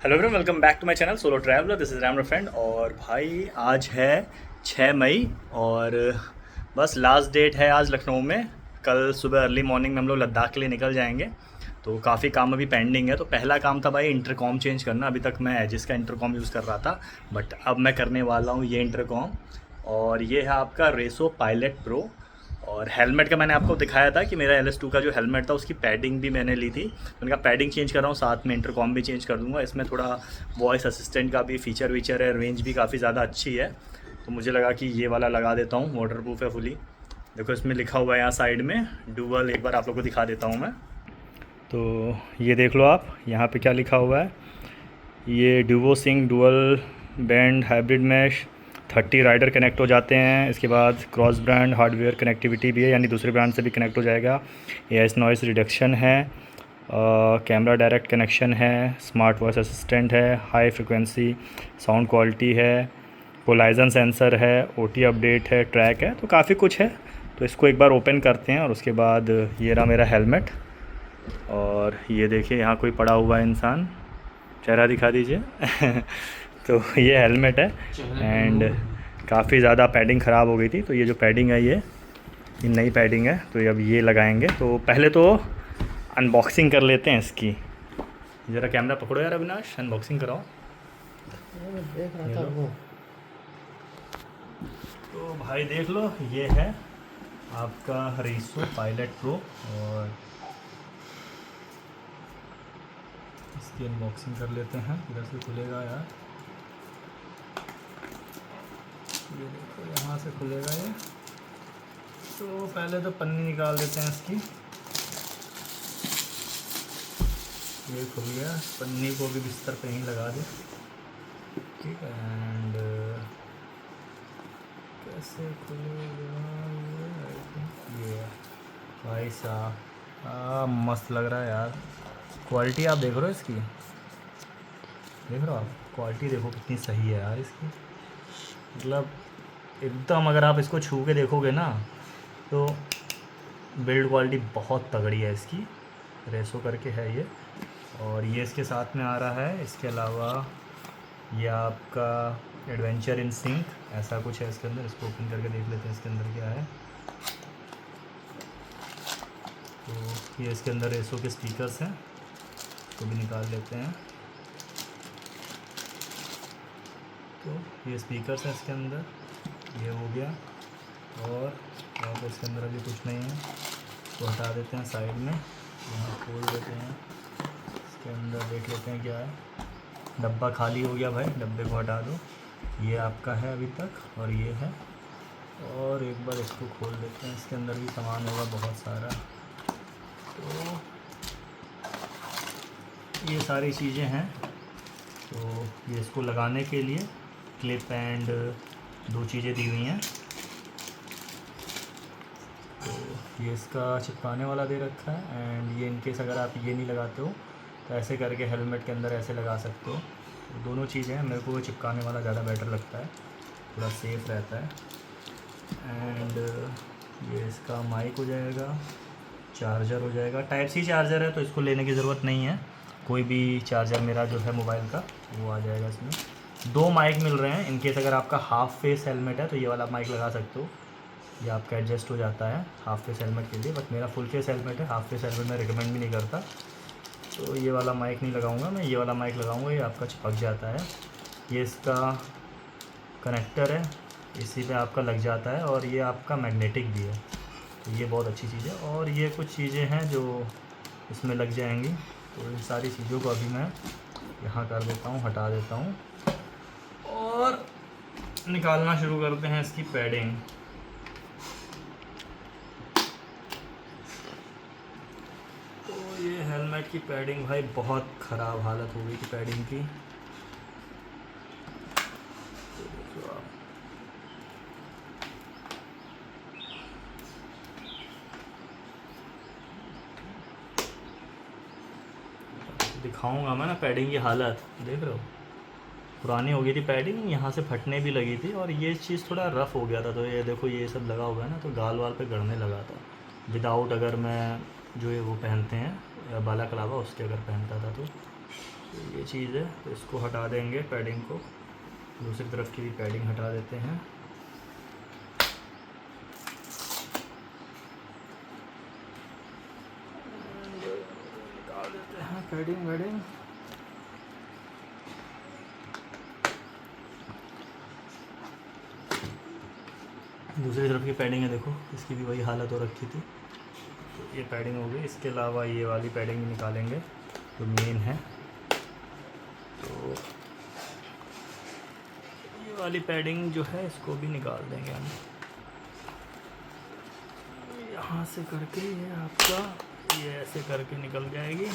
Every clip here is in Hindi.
Hello everyone, welcome back to my channel solo traveller. This is Ram friend. और भाई आज है 6 मई और बस लास्ट डेट है आज लखनऊ में। कल सुबह अर्ली मॉर्निंग में हम लोग लद्दाख के लिए निकल जाएंगे। तो काफ़ी काम अभी पेंडिंग है। तो पहला काम था भाई इंटरकॉम चेंज करना। अभी तक मैं एजिस का इंटरकॉम यूज़ कर रहा था, बट अब मैं करने वाला हूँ ये इंटरकॉम। और ये है आपका रेसो पायलट प्रो। और हेलमेट का मैंने आपको दिखाया था कि मेरा LS2 का जो हेलमेट था उसकी पैडिंग भी मैंने ली थी। मैंने कहा पैडिंग चेंज कर रहा हूँ, साथ में इंटरकॉम भी चेंज कर दूँगा। इसमें थोड़ा वॉइस असिस्टेंट का भी फीचर वीचर है, रेंज भी काफ़ी ज़्यादा अच्छी है। तो मुझे लगा कि ये वाला लगा देता हूँ, वाटर प्रूफ है फुली। देखो इसमें लिखा हुआ है यहाँ साइड में डुअल। एक बार आप लोग को दिखा देता हूँ मैं। तो ये देख लो आप, यहाँ पे क्या लिखा हुआ है। ये duo sync dual band hybrid mesh 30 router connect हो जाते हैं। इसके बाद क्रॉस ब्रांड हार्डवेयर कनेक्टिविटी भी है, यानी दूसरे ब्रांड से भी कनेक्ट हो जाएगा। एआईएस नॉइस रिडक्शन है, कैमरा डायरेक्ट कनेक्शन है, स्मार्ट वॉइस असिस्टेंट है, हाई फ्रिक्वेंसी साउंड क्वालिटी है, कोलाइजन सेंसर है, ओटी अपडेट है, ट्रैक है। तो काफ़ी कुछ है। तो इसको एक बार ओपन करते हैं और उसके बाद ये रहा मेरा हेलमेट। और ये देखिए यहाँ कोई पड़ा हुआ है इंसान, चेहरा दिखा दीजिए। तो ये हेलमेट है एंड काफ़ी ज़्यादा पैडिंग ख़राब हो गई थी। तो ये जो पैडिंग है ये नई पैडिंग है। तो अब ये लगाएंगे। तो पहले तो अनबॉक्सिंग कर लेते हैं इसकी। ज़रा कैमरा पकड़ो यार अविनाश, अनबॉक्सिंग कराओ। देख रहा था वो। तो भाई देख लो, ये है आपका रेसो पायलट प्रो। और इसकी अनबॉक्सिंग कर लेते हैं। इधर से खुलेगा यार, ये देखो यहाँ से खुलेगा ये। तो पहले तो पन्नी निकाल देते हैं इसकी। ये खुल गया। पन्नी को भी बिस्तर पे ही लगा दें, ठीक है। एंड कैसे खुलेगा ये भाई साहब, मस्त लग रहा है यार। क्वालिटी आप देख रहे हो इसकी, देख रहे हो आप क्वालिटी, देखो कितनी सही है यार इसकी। मतलब एकदम, अगर आप इसको छू के देखोगे ना तो बिल्ड क्वालिटी बहुत तगड़ी है इसकी। रेसो करके है ये। और ये इसके साथ में आ रहा है। इसके अलावा ये आपका एडवेंचर इन सिंक ऐसा कुछ है इसके अंदर। इसको ओपन करके देख लेते हैं इसके अंदर क्या है। तो ये इसके अंदर रेसो के स्पीकर्स हैं, इसको भी निकाल लेते हैं। तो ये स्पीकर्स हैं इसके अंदर, ये हो गया। और तो इसके अंदर अभी कुछ नहीं है, तो हटा देते हैं साइड में। यहाँ खोल देते हैं, इसके अंदर देख लेते हैं क्या है। डब्बा खाली हो गया भाई, डब्बे को हटा दो। ये आपका है अभी तक, और ये है। और एक बार इसको खोल देते हैं, इसके अंदर भी सामान होगा बहुत सारा। तो ये सारी चीज़ें हैं। तो ये इसको लगाने के लिए क्लिप एंड 2 चीज़ें दी हुई हैं। तो ये इसका चिपकाने वाला दे रखा है। एंड ये इनकेस अगर आप ये नहीं लगाते हो तो ऐसे करके हेलमेट के अंदर ऐसे लगा सकते हो। तो दोनों चीज़ें हैं। मेरे को वो चिपकाने वाला ज़्यादा बेटर लगता है, थोड़ा सेफ़ रहता है। एंड ये इसका माइक हो जाएगा, चार्जर हो जाएगा। टाइप सी चार्जर है तो इसको लेने की ज़रूरत नहीं है। कोई भी चार्जर मेरा जो है मोबाइल का वो आ जाएगा इसमें। 2 माइक मिल रहे हैं। इनकेस अगर आपका हाफ फेस हेलमेट है तो ये वाला माइक लगा सकते हो, ये आपका एडजस्ट हो जाता है हाफ फेस हेलमेट के लिए। बट मेरा फुल फेस हेलमेट है, हाफ फेस हेलमेट मैं रिकमेंड भी नहीं करता। तो ये वाला माइक नहीं लगाऊंगा मैं, ये वाला माइक लगाऊंगा। ये आपका चिपक जाता है। ये इसका कनेक्टर है, इसी पे आपका लग जाता है। और ये आपका मैग्नेटिक भी है, तो ये बहुत अच्छी चीज़ है। और ये कुछ चीज़ें हैं जो इसमें लग जाएंगी। तो इन सारी चीज़ों को अभी मैं यहाँ कर देता हूँ, हटा देता हूँ। और निकालना शुरू करते हैं इसकी पैडिंग। तो ये हेलमेट की पैडिंग भाई बहुत ख़राब हालत हो गई थी पैडिंग की। तो आप दिखाऊंगा मैं ना पैडिंग की हालत, देख रहे हो पुरानी हो गई थी पैडिंग, यहाँ से फटने भी लगी थी। और ये चीज़ थोड़ा रफ़ हो गया था। तो ये देखो ये सब लगा हुआ है ना, तो गाल वाल पे गड़ने लगा था। विदाउट अगर मैं जो ये वो पहनते हैं बाला कलावा, उसके अगर पहनता था ये चीज़ है, तो इसको हटा देंगे पैडिंग को, दूसरी तरफ की भी पैडिंग हटा देते हैं। निकाल देते हैं पैडिंग वैडिंग। दूसरी तरफ की पैडिंग है, देखो इसकी भी वही हालत हो रखी थी, तो ये पैडिंग हो गई। इसके अलावा ये वाली पैडिंग भी निकालेंगे जो मेन है। तो ये वाली पैडिंग जो है इसको भी निकाल देंगे हम यहाँ से करके। ये आपका ये ऐसे करके निकल जाएगी।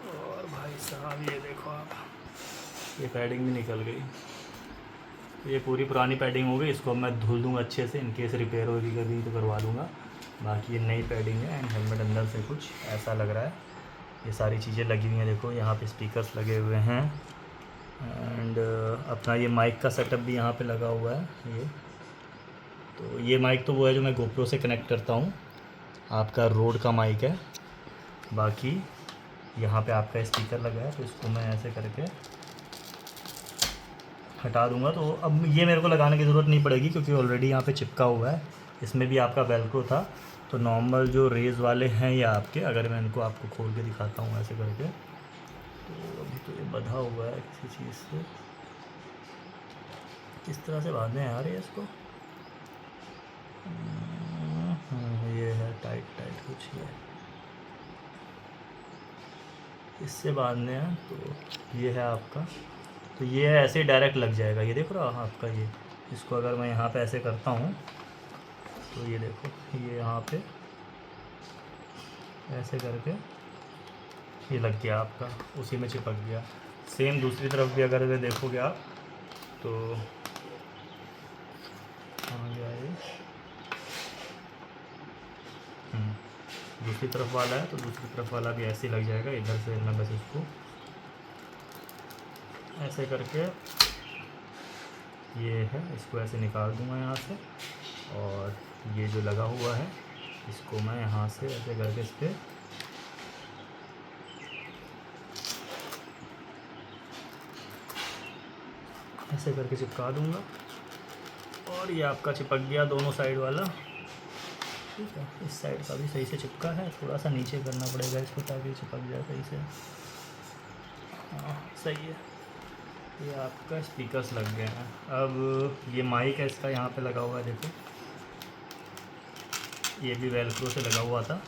और भाई साहब ये देखो आप, ये पैडिंग भी निकल गई। ये पूरी पुरानी पैडिंग हो गई, इसको मैं धुल दूँगा अच्छे से, इनकेस रिपेयर होगी कभी तो करवा दूँगा। बाकी ये नई पैडिंग है। एंड हेलमेट अंदर से कुछ ऐसा लग रहा है। ये सारी चीज़ें लगी हुई हैं, देखो यहाँ पे स्पीकर्स लगे हुए हैं। एंड अपना ये माइक का सेटअप भी यहाँ पे लगा हुआ है। ये माइक तो वो है जो मैं गोप्रो से कनेक्ट करता हूँ, आपका रोड का माइक है। बाकी यहाँ पे आपका स्पीकर लगा है, तो इसको मैं ऐसे करके हटा दूंगा। तो अब ये मेरे को लगाने की ज़रूरत नहीं पड़ेगी क्योंकि ऑलरेडी यहाँ पे चिपका हुआ है। इसमें भी आपका वेल्क्रो था, तो नॉर्मल जो रेज़ वाले हैं या आपके, अगर मैं इनको आपको खोल के दिखाता हूँ ऐसे करके, तो अभी तो ये बंधा हुआ है किसी चीज़ से। किस तरह से बांधने हैं यार ये इसको? ये है टाइट कुछ ये इससे बांधने हैं। तो ये है आपका, तो ये ऐसे डायरेक्ट लग जाएगा। ये देखो रहा आपका, ये इसको अगर मैं यहाँ पे ऐसे करता हूँ तो ये देखो, ये यहाँ पे ऐसे करके ये लग गया आपका, उसी में चिपक गया। सेम दूसरी तरफ भी अगर ये देखोगे आप तो आ गया ये। दूसरी तरफ वाला है तो दूसरी तरफ वाला भी ऐसे ही लग जाएगा। इधर से मैं बस इसको ऐसे करके ये है, इसको ऐसे निकाल दूंगा यहाँ से। और ये जो लगा हुआ है इसको मैं यहाँ से ऐसे करके इस पर ऐसे करके चिपका दूंगा। और ये आपका चिपक गया दोनों साइड वाला। ठीक है, इस साइड का भी सही से चिपका है, थोड़ा सा नीचे करना पड़ेगा इसको ताकि चिपक जाए सही से। हाँ सही है। ये आपका स्पीकर्स लग गए हैं। अब ये माइक है इसका यहाँ पे लगा हुआ है, देखो ये भी वेल्क्रो से लगा हुआ था।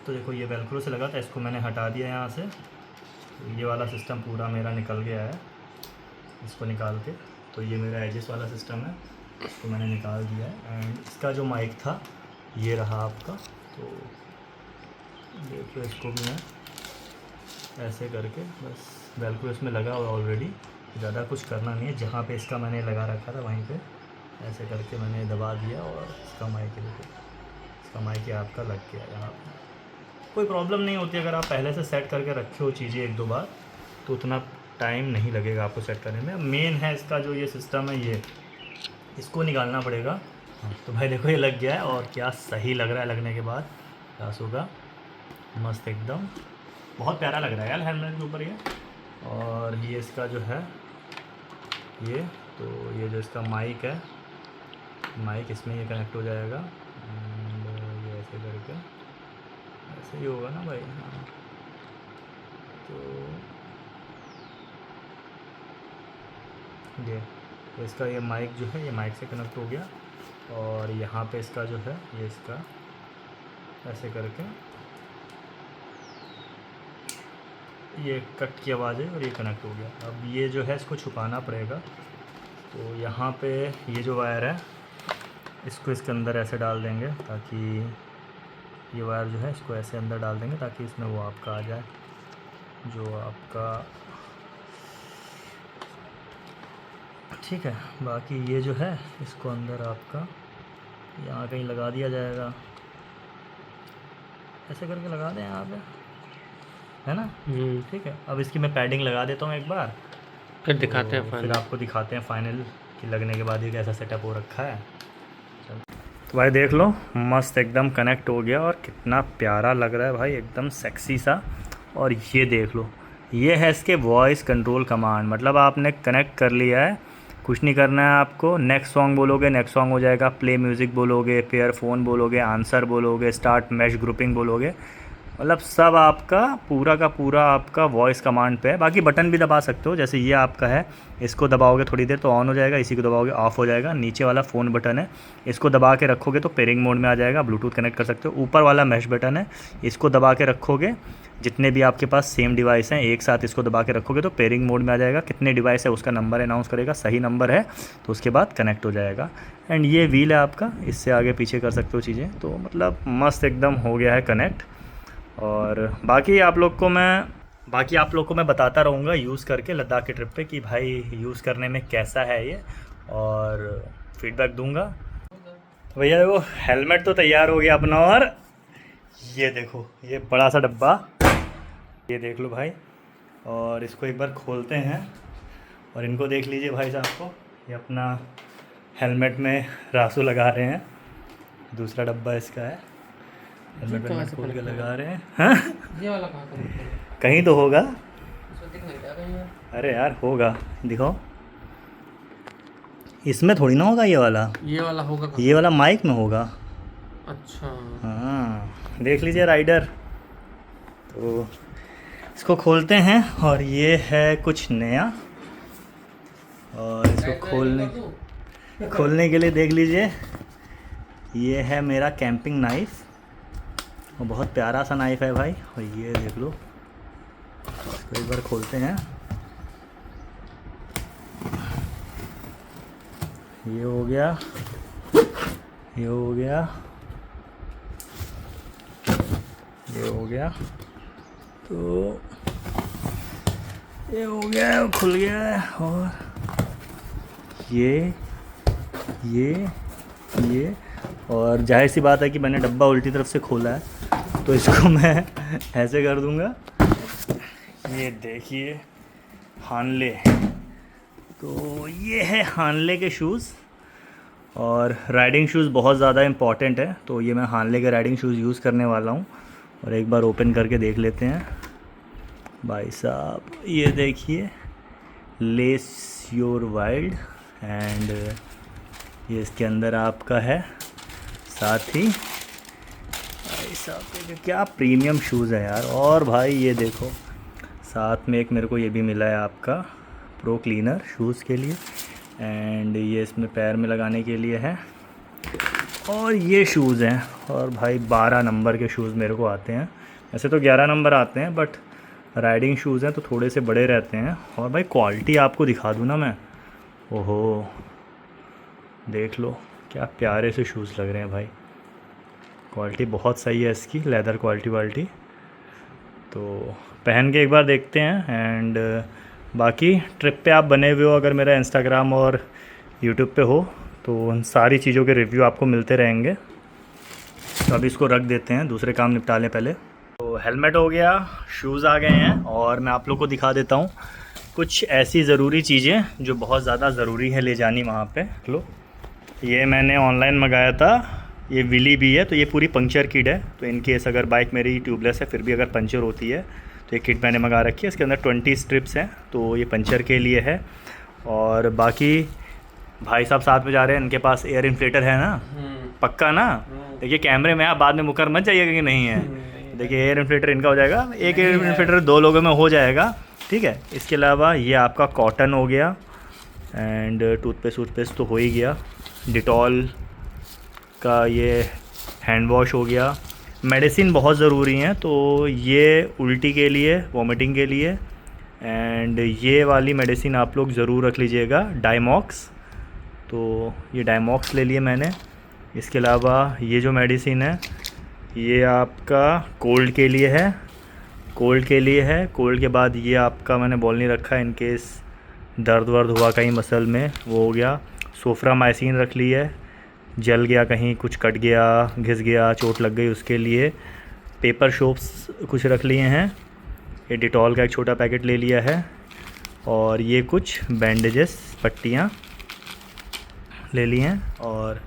तो देखो ये वेल्क्रो से लगा था, इसको मैंने हटा दिया यहाँ से। तो ये वाला सिस्टम पूरा मेरा निकल गया है, इसको निकाल के। तो ये मेरा एडजस्ट वाला सिस्टम है, इसको मैंने निकाल दिया है। एंड इसका जो माइक था ये रहा आपका। तो देखो इसको भी मैं ऐसे करके बस वेल्क्रो इसमें लगा हुआ ऑलरेडी, ज़्यादा कुछ करना नहीं है। जहाँ पे इसका मैंने लगा रखा था वहीं पे ऐसे करके मैंने दबा दिया और इसका माइक देखो, इसका माइक आपका लग गया यहाँ पे। कोई प्रॉब्लम नहीं होती अगर आप पहले से सेट करके रखे हो चीज़ें एक दो बार, तो उतना टाइम नहीं लगेगा आपको सेट करने में। मेन है इसका जो ये सिस्टम है, ये इसको निकालना पड़ेगा। तो भाई देखो ये लग गया है और क्या सही लग रहा है लगने के बाद। रासू का मस्त एकदम, बहुत प्यारा लग रहा है यार हेलमेट के ऊपर ये। और ये इसका जो है ये, तो ये जो इसका माइक है, माइक इसमें ये कनेक्ट हो जाएगा। ये ऐसे करके ऐसे ही होगा ना भाई। हाँ तो इसका ये माइक जो है ये माइक से कनेक्ट हो गया। और यहाँ पे इसका जो है ये इसका ऐसे करके ये कट की आवाज़ है और ये कनेक्ट हो गया। अब ये जो है इसको छुपाना पड़ेगा। तो यहाँ पे ये जो वायर है इसको इसके अंदर ऐसे डाल देंगे, ताकि ये वायर जो है इसको ऐसे अंदर डाल देंगे ताकि इसमें वो आपका आ जाए जो आपका। ठीक है, बाकी ये जो है इसको अंदर आपका यहाँ कहीं लगा दिया जाएगा, ऐसे करके लगा दें यहाँ पे, है ना। ठीक है, अब इसकी मैं पैडिंग लगा देता हूँ एक बार, फिर दिखाते हैं फिर फाइनल। आपको दिखाते हैं फाइनल कि लगने के बाद ये कैसा सेटअप हो रखा है। तो भाई देख लो, मस्त एकदम कनेक्ट हो गया और कितना प्यारा लग रहा है भाई, एकदम सेक्सी सा। और ये देख लो, ये है इसके वॉइस कंट्रोल कमांड। मतलब आपने कनेक्ट कर लिया है, कुछ नहीं करना है आपको। नेक्स्ट सॉन्ग बोलोगे नेक्स्ट सॉन्ग हो जाएगा, प्ले म्यूज़िक बोलोगे, पेयर फ़ोन बोलोगे, आंसर बोलोगे, स्टार्ट मैश ग्रुपिंग बोलोगे, मतलब सब आपका पूरा का पूरा आपका वॉइस कमांड पे है। बाकी बटन भी दबा सकते हो, जैसे ये आपका है, इसको दबाओगे थोड़ी देर तो ऑन हो जाएगा, इसी को दबाओगे ऑफ़ हो जाएगा। नीचे वाला फ़ोन बटन है, इसको दबा के रखोगे तो पेयरिंग मोड में आ जाएगा, ब्लूटूथ कनेक्ट कर सकते हो। ऊपर वाला मैश बटन है, इसको दबा के रखोगे, जितने भी आपके पास सेम डिवाइस हैं एक साथ इसको दबा के रखोगे तो पेयरिंग मोड में आ जाएगा। कितने डिवाइस है उसका नंबर अनाउंस करेगा, सही नंबर है तो उसके बाद कनेक्ट हो जाएगा। एंड ये व्हील है आपका, इससे आगे पीछे कर सकते हो चीज़ें। तो मतलब मस्त एकदम हो गया है कनेक्ट। और बाकी आप लोग को मैं बताता रहूँगा यूज़ करके लद्दाख के ट्रिप पे कि भाई यूज़ करने में कैसा है ये, और फीडबैक दूंगा। तो भैया वो हेलमेट तो तैयार हो गया अपना, और ये देखो ये बड़ा सा डब्बा, ये देख लो भाई। और इसको एक बार खोलते हैं और इनको देख लीजिए भाई साहब को, ये अपना हेलमेट में रासू लगा रहे हैं। दूसरा डब्बा इसका है, हेलमेट में खोल के लगा रहे हैं। हाँ ये वाला कहाँ का? कहीं तो होगा, इसको दिख नहीं रहा कहीं यार। अरे यार होगा, दिखाओ। इसमें थोड़ी ना होगा, ये वाला होगा कहाँ? ये वाला माइक में होगा। अच्छा हाँ देख लीजिए राइडर। तो इसको खोलते हैं, और ये है कुछ नया। और इसको खोलने के लिए देख लीजिए, ये है मेरा कैंपिंग नाइफ़, और बहुत प्यारा सा नाइफ़ है भाई। और ये देख लो, इसको एक बार खोलते हैं। ये हो गया, ये हो गया, ये हो गया, तो ये हो गया, खुल गया है। और ये और जाहिर सी बात है कि मैंने डब्बा उल्टी तरफ से खोला है, तो इसको मैं ऐसे कर दूंगा। ये देखिए हानले, तो ये है हानले के शूज़। और राइडिंग शूज़ बहुत ज़्यादा इम्पॉर्टेंट है, तो ये मैं हानले के राइडिंग शूज़ यूज़ करने वाला हूँ। और एक बार ओपन करके देख लेते हैं भाई साहब। ये देखिए, लेस योर वाइल्ड, एंड ये इसके अंदर आपका है। साथ ही भाई साहब ये क्या प्रीमियम शूज़ है यार। और भाई ये देखो, साथ में एक मेरे को ये भी मिला है आपका प्रो क्लीनर शूज़ के लिए, एंड ये इसमें पैर में लगाने के लिए है। और ये शूज़ हैं, और भाई 12 नंबर के शूज़ मेरे को आते हैं। ऐसे तो 11 नंबर आते हैं, बट राइडिंग शूज़ हैं तो थोड़े से बड़े रहते हैं। और भाई क्वालिटी आपको दिखा दूँ ना मैं, ओहो देख लो क्या प्यारे से शूज़ लग रहे हैं भाई। क्वालिटी बहुत सही है इसकी, लेदर क्वालिटी। तो पहन के एक बार देखते हैं। एंड बाकी ट्रिप पे आप बने हुए हो, अगर मेरा इंस्टाग्राम और यूट्यूब पे हो, तो उन सारी चीज़ों के रिव्यू आपको मिलते रहेंगे। तो अभी इसको रख देते हैं, दूसरे काम निपटा लें पहले। तो हेलमेट हो गया, शूज़ आ गए हैं, और मैं आप लोग को दिखा देता हूँ कुछ ऐसी ज़रूरी चीज़ें जो बहुत ज़्यादा ज़रूरी है ले जानी वहाँ पे। लो, ये मैंने ऑनलाइन मंगाया था, ये विली भी है, तो ये पूरी पंक्चर किट है। तो इन केस अगर बाइक मेरी ट्यूबलेस है फिर भी अगर पंचर होती है तो ये किट मैंने मंगा रखी है। इसके अंदर 20 स्ट्रिप्स हैं, तो ये पंचर के लिए है। और बाकी भाई साहब साथ में जा रहे हैं, इनके पास एयर इन्फ्लेटर है ना, पक्का ना? देखिए कैमरे में आप बाद में मुकर मत जाइएगा कि नहीं है। देखिए एयर इन्फ्लेटर इनका हो जाएगा, एक एयर इन्फ्लेटर 2 लोगों में हो जाएगा, ठीक है। इसके अलावा ये आपका कॉटन हो गया, एंड टूथपेस्ट तो हो ही गया। डिटॉल का ये हैंड वॉश हो गया। मेडिसिन बहुत ज़रूरी हैं, तो ये उल्टी के लिए, वॉमिटिंग के लिए, एंड ये वाली मेडिसिन आप लोग ज़रूर रख लीजिएगा, डायमॉक्स। तो ये डायमॉक्स ले लिए मैंने। इसके अलावा ये जो मेडिसिन है ये आपका कोल्ड के लिए है, कोल्ड के बाद ये आपका मैंने बॉल नहीं रखा इन केस दर्द वर्द हुआ कहीं मसल में, वो हो गया। सोफ्रामाइसिन रख ली है, जल गया कहीं, कुछ कट गया, घिस गया, चोट लग गई, उसके लिए। पेपर सोप्स कुछ रख लिए हैं। ये डिटॉल का एक छोटा पैकेट ले लिया है। और ये कुछ बैंडेजेस, पट्टियाँ ले ली हैं। और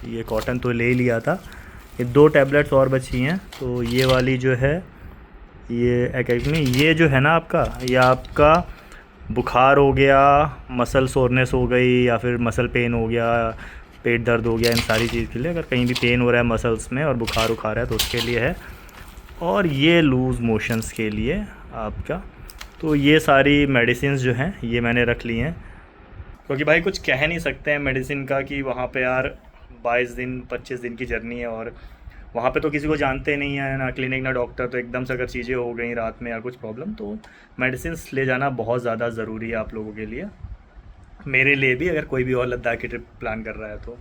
ये कॉटन तो ले ही लिया था। ये 2 टैबलेट्स और बची हैं, तो ये वाली जो है ये जो है ना आपका, ये आपका बुखार हो गया, मसल सोरनेस हो गई, या फिर मसल पेन हो गया, पेट दर्द हो गया, इन सारी चीज़ के लिए, अगर कहीं भी पेन हो रहा है मसल्स में और बुखार उखार है तो उसके लिए है। और ये लूज़ मोशंस के लिए आपका। तो ये सारी मेडिसिन जो हैं ये मैंने रख ली हैं, क्योंकि भाई कुछ कह नहीं सकते हैं मेडिसिन का कि वहाँ पे यार 22 दिन 25 दिन की जर्नी है, और वहाँ पे तो किसी को जानते नहीं है ना, क्लिनिक ना डॉक्टर, तो एकदम से अगर चीज़ें हो गई रात में या कुछ प्रॉब्लम, तो मेडिसिन ले जाना बहुत ज़्यादा ज़रूरी है आप लोगों के लिए, मेरे लिए भी, अगर कोई भी और लद्दाख की ट्रिप प्लान कर रहा है तो।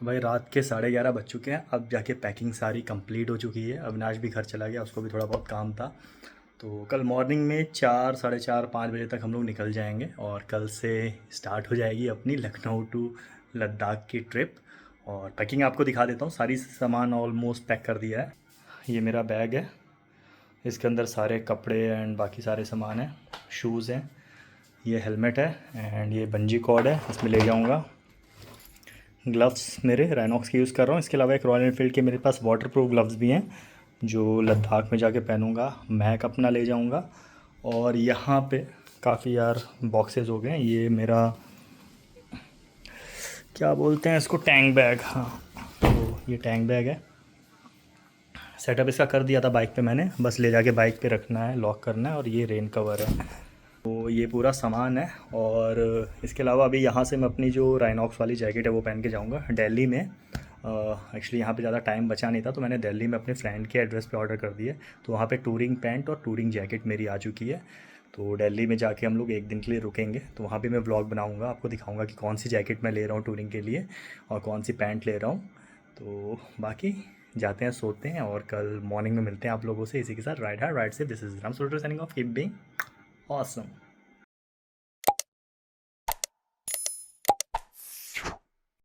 भाई रात के 11:30 बज चुके हैं, अब जाके पैकिंग सारी कंप्लीट हो चुकी है। अविनाश भी घर चला गया, उसको भी थोड़ा बहुत काम था। तो कल मॉर्निंग में 4 साढ़े 4 5 बजे तक हम लोग निकल जाएंगे, और कल से स्टार्ट हो जाएगी अपनी लखनऊ टू लद्दाख की ट्रिप। और पैकिंग आपको दिखा देता हूँ, सारी सामान ऑलमोस्ट पैक कर दिया है। ये मेरा बैग है, इसके अंदर सारे कपड़े एंड बाकी सारे सामान हैं, शूज़ हैं, ये हेलमेट है, एंड ये बंजी कॉर्ड है, इसमें ले जाऊँगा। ग्लव्स मेरे राइनॉक्स के यूज़ कर रहा हूँ, इसके अलावा एक रॉयल एनफील्ड के मेरे पास वाटरप्रूफ ग्लव्स भी हैं जो लद्दाख में जाके पहनूँगा। मैक अपना ले जाऊँगा। और यहाँ पे काफ़ी यार बॉक्सेस हो गए हैं, ये मेरा क्या बोलते हैं इसको, टैंक बैग। हाँ, तो ये टैंक बैग है, सेटअप इसका कर दिया था बाइक पे मैंने, बस ले जाके बाइक पे रखना है, लॉक करना है। और ये रेन कवर है, तो ये पूरा सामान है। और इसके अलावा अभी यहाँ से मैं अपनी जो राइनॉक्स वाली जैकेट है वो पहन के जाऊँगा दिल्ली में। एक्चुअली यहाँ पे ज़्यादा टाइम बचा नहीं था, तो मैंने दिल्ली में अपने फ्रेंड के एड्रेस पे ऑर्डर कर दिए, तो वहाँ पे टूरिंग पैंट और टूरिंग जैकेट मेरी आ चुकी है। तो दिल्ली में जाके हम लोग एक दिन के लिए रुकेंगे, तो वहाँ भी मैं ब्लॉग बनाऊँगा, आपको दिखाऊँगा कि कौन सी जैकेट मैं ले रहा हूँ टूरिंग के लिए और कौन सी पैंट ले रहा हूँ। तो बाकी जाते हैं, सोते हैं, और कल मॉर्निंग में मिलते हैं आप लोगों से। इसी के साथ राइड है राइड से, दिस इज राम सोल्टर signing off, keep being awesome.